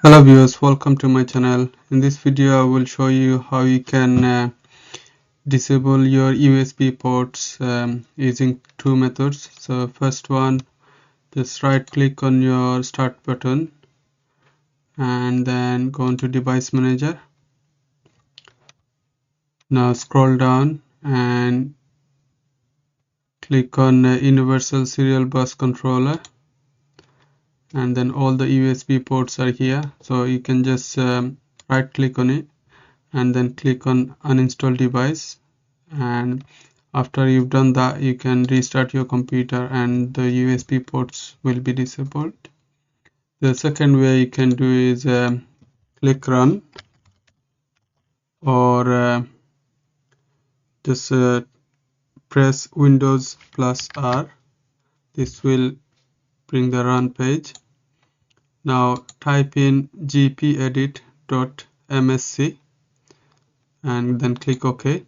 Hello viewers, welcome to my channel. In this video I will show you how you can disable your USB ports using two methods. So first one, just right click on your start button and then go into device manager. Now scroll down and click on universal serial bus controller, and then all the USB ports are here. So you can just right click on it and then click on uninstall device, and after you've done that you can restart your computer and the USB ports will be disabled. The second way you can do is click run, or just press Windows plus R. This will bring the run page. Now type in gpedit.msc and then click OK.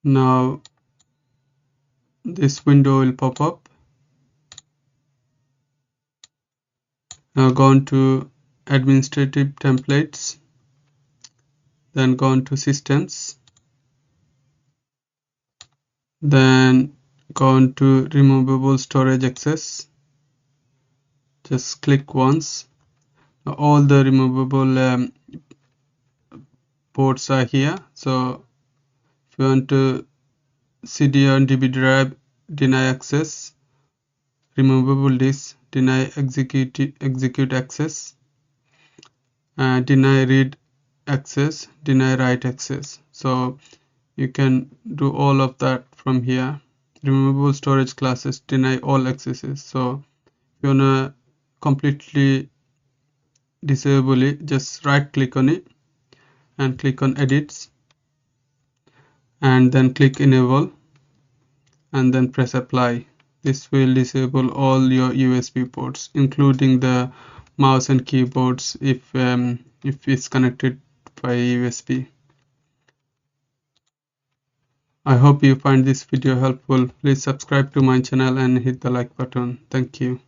Now this window will pop up. Now go on to administrative templates, then go on to systems, then go on to removable storage access. Just click once. Now all the removable ports are here. So if you want to CD on DB drive, deny access, removable disk, deny execute access, deny read access, deny write access. So you can do all of that from here. Removable storage classes, deny all accesses. So if you wanna completely disable it, just right click on it and click on edits and then click enable and then press apply. This will disable all your USB ports, including the mouse and keyboards if it's connected by USB. I hope you find this video helpful. Please subscribe to my channel and hit the like button. Thank you.